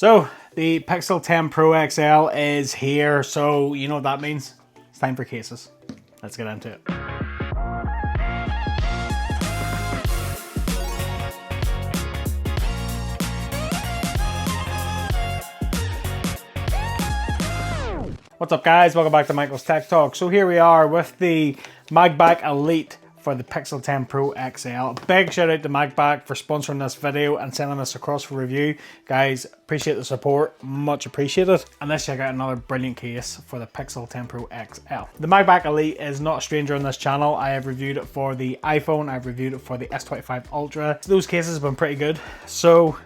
So the Pixel 10 Pro XL is here, so you know what that means. It's time for cases. Let's get into it. What's up guys, welcome back to Michael's Tech Talk. So here we are with the MagBak Elite for the Pixel 10 Pro XL. Big shout out to MagBak for sponsoring this video and sending this across for review. Guys, appreciate the support, much appreciated. And let's check out another brilliant case for the Pixel 10 Pro XL. The MagBak Elite is not a stranger on this channel. I have reviewed it for the iPhone, I've reviewed it for the S25 Ultra. Those cases have been pretty good. So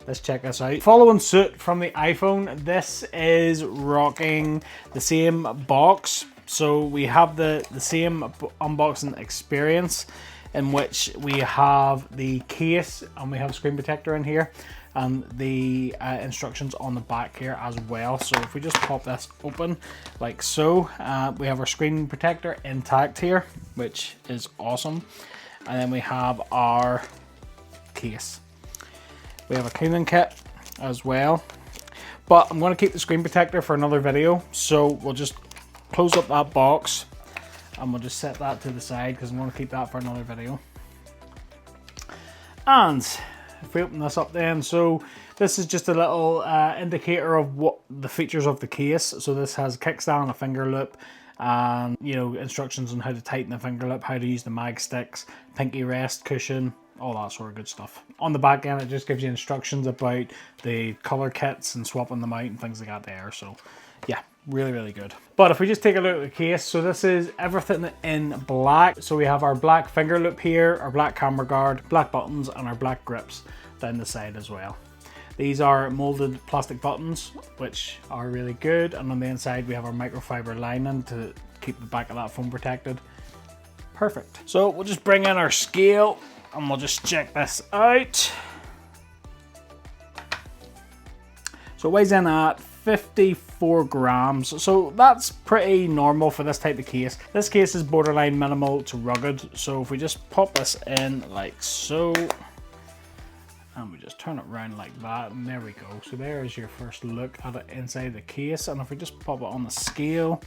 let's check this out. Following suit from the iPhone, this is rocking the same box. So we have the same unboxing experience in which we have the case and we have screen protector in here and the instructions on the back here as well. So if we just pop this open like so, we have our screen protector intact here, which is awesome. And then we have our case. We have a cleaning kit as well, but I'm going to keep the screen protector for another video, so we'll just close up that box and we'll just set that to the side because I'm going to keep that for another video. And if we open this up then, so this is just a little indicator of what the features of the case. So this has kickstand, a finger loop, and you know, instructions on how to tighten the finger loop, how to use the mag sticks, pinky rest cushion, all that sort of good stuff. On the back end, it just gives you instructions about the color kits and swapping them out and things like that there. So yeah, really good. But if we just take a look at the case, so this is everything in black. So we have our black finger loop here, our black camera guard, black buttons, and our black grips down the side as well. These are molded plastic buttons, which are really good. And on the inside, we have our microfiber lining to keep the back of that phone protected. Perfect. So we'll just bring in our scale and we'll just check this out. So it weighs in at 54 grams. So that's pretty normal for this type of case. This case is borderline minimal to rugged. So if we just pop this in like so, and we just turn it around like that, and there we go. So there's your first look at it inside the case. And if we just pop it on the scale,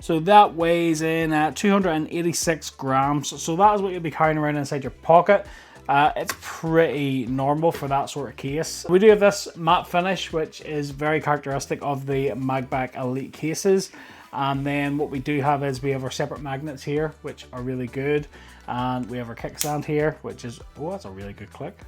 so that weighs in at 286 grams. So that is what you'll be carrying around inside your pocket. It's pretty normal for that sort of case. We do have this matte finish, which is very characteristic of the MagBak Elite cases. And then what we do have is we have our separate magnets here, which are really good. And we have our kickstand here, which is, oh, that's a really good click.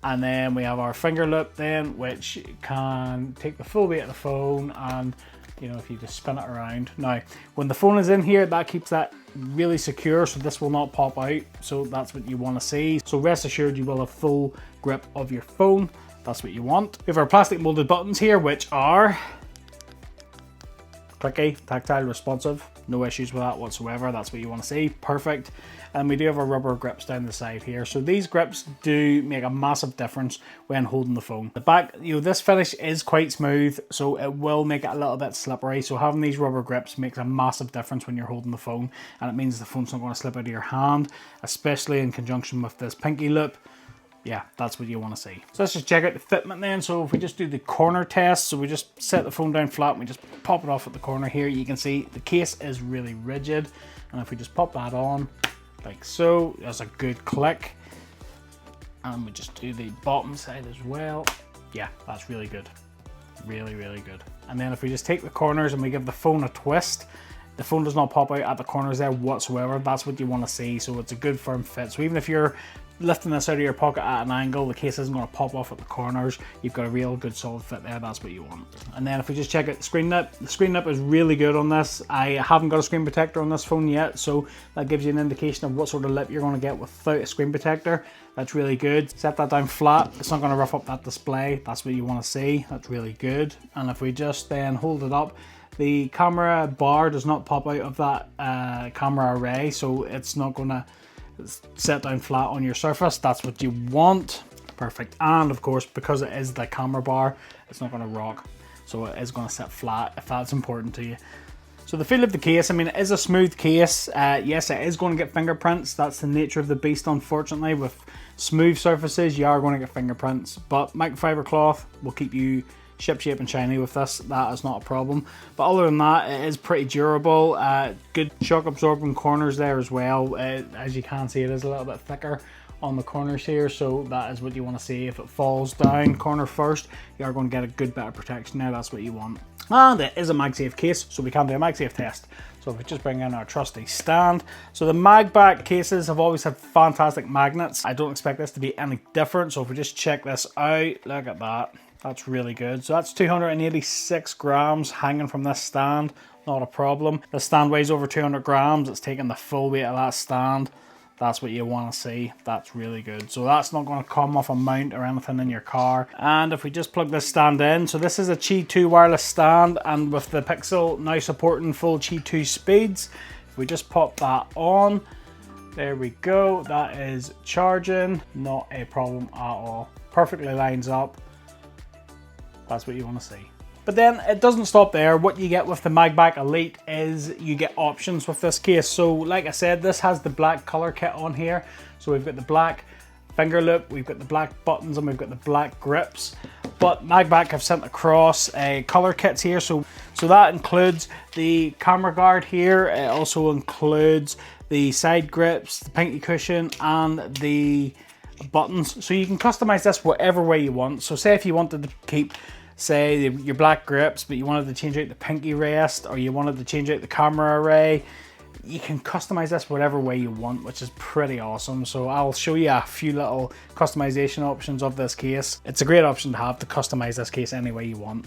And then we have our finger loop then, which can take the full weight of the phone, and you know, if you just spin it around. Now, when the phone is in here, that keeps that really secure, so this will not pop out. So that's what you want to see. So rest assured, you will have full grip of your phone. That's what you want. We have our plastic molded buttons here, which are clicky, tactile, responsive. No issues with that whatsoever. That's what you want to see. Perfect. And we do have our rubber grips down the side here. So these grips do make a massive difference when holding the phone. The back, you know, this finish is quite smooth, so it will make it a little bit slippery. So having these rubber grips makes a massive difference when you're holding the phone, and it means the phone's not going to slip out of your hand, especially in conjunction with this pinky loop. Yeah, that's what you want to see. So let's just check out the fitment then. So if we just do the corner test, so we just set the phone down flat and we just pop it off at the corner here, you can see the case is really rigid. And if we just pop that on like so, there's a good click. And we just do the bottom side as well. Yeah, that's really good. Really good. And then if we just take the corners and we give the phone a twist, the phone does not pop out at the corners there whatsoever. That's what you want to see. So it's a good firm fit. So even if you're lifting this out of your pocket at an angle, the case isn't going to pop off at the corners. You've got a real good solid fit there. That's what you want. And then if we just check out the screen nip is really good on this. I haven't got a screen protector on this phone yet, so that gives you an indication of what sort of lip you're going to get without a screen protector. That's really good. Set that down flat. It's not going to rough up that display. That's what you want to see. That's really good. And if we just then hold it up, the camera bar does not pop out of that camera array, so it's not going to set down flat on your surface. That's what you want. Perfect. And of course, because it is the camera bar, it's not going to rock, so it is going to sit flat if that's important to you. So the feel of the case, I mean, it is a smooth case. Yes, it is going to get fingerprints. That's the nature of the beast, unfortunately. With smooth surfaces, you are going to get fingerprints. But microfiber cloth will keep you ship shape and shiny with this. That is not a problem. But other than that, it is pretty durable. Good shock absorbing corners there as well. As you can see, it is a little bit thicker on the corners here, so that is what you want to see. If it falls down corner first, you are going to get a good bit of protection there. That's what you want. And it is a MagSafe case, so we can do a MagSafe test. So if we just bring in our trusty stand. So the MagBak cases have always had fantastic magnets. I don't expect this to be any different. So if we just check this out, look at that. That's really good. So that's 286 grams hanging from this stand. Not a problem. The stand weighs over 200 grams. It's taking the full weight of that stand. That's what you want to see. That's really good. So that's not going to come off a mount or anything in your car. And if we just plug this stand in, so this is a Qi 2 wireless stand, and with the Pixel now supporting full Qi 2 speeds, if we just pop that on, there we go. That is charging. Not a problem at all. Perfectly lines up. That's what you want to see. But then it doesn't stop there. What you get with the MagBak Elite is you get options with this case. So like I said, this has the black color kit on here. So we've got the black finger loop, we've got the black buttons, and we've got the black grips. But MagBak have sent across color kits here. So that includes the camera guard here. It also includes the side grips, the pinky cushion, and the buttons. So you can customize this whatever way you want. So say if you wanted to keep, say, your black grips, but you wanted to change out the pinky rest, or you wanted to change out the camera array, you can customize this whatever way you want, which is pretty awesome. So I'll show you a few little customization options of this case. It's a great option to have to customize this case any way you want.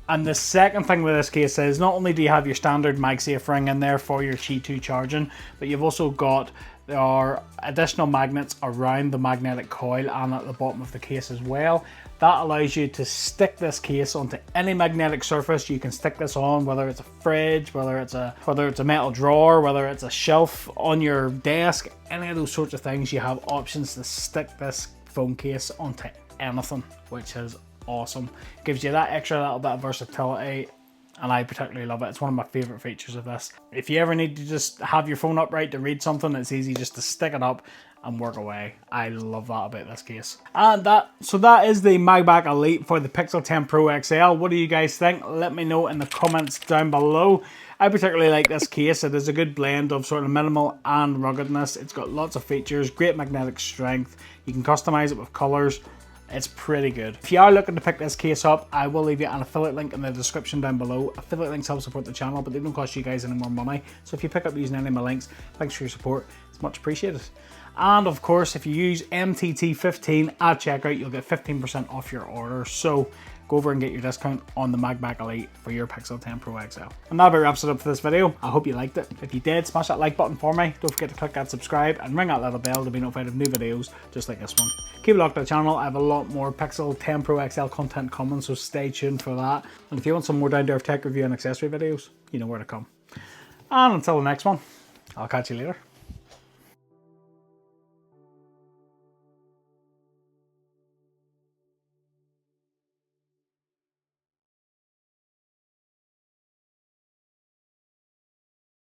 And the second thing with this case is not only do you have your standard MagSafe ring in there for your Qi 2 charging, but you've also got our additional magnets around the magnetic coil and at the bottom of the case as well. That allows you to stick this case onto any magnetic surface. You can stick this on, whether it's a fridge, whether it's a metal drawer, whether it's a shelf on your desk, any of those sorts of things. You have options to stick this phone case onto anything, which is awesome. Gives you that extra little bit of versatility, and I particularly love it. It's one of my favorite features of this. If you ever need to just have your phone upright to read something, it's easy just to stick it up and work away. I love that about this case. And that is the MagBak Elite for the Pixel 10 Pro XL. What do you guys think? Let me know in the comments down below. I particularly like this case. It is a good blend of sort of minimal and ruggedness. It's got lots of features, great magnetic strength. You can customize it with colors. It's pretty good. If you are looking to pick this case up, I will leave you an affiliate link in the description down below. Affiliate links help support the channel, but they don't cost you guys any more money. So if you pick up using any of my links, thanks for your support. It's much appreciated. And of course, if you use MTT15 at checkout, you'll get 15% off your order. So go over and get your discount on the MagBak Elite for your Pixel 10 Pro XL. And that about wraps it up for this video. I hope you liked it. If you did, smash that like button for me. Don't forget to click that subscribe and ring that little bell to be notified of new videos just like this one. Keep it locked to the channel. I have a lot more Pixel 10 Pro XL content coming, so stay tuned for that. And if you want some more down-to-earth tech review and accessory videos, you know where to come. And until the next one, I'll catch you later.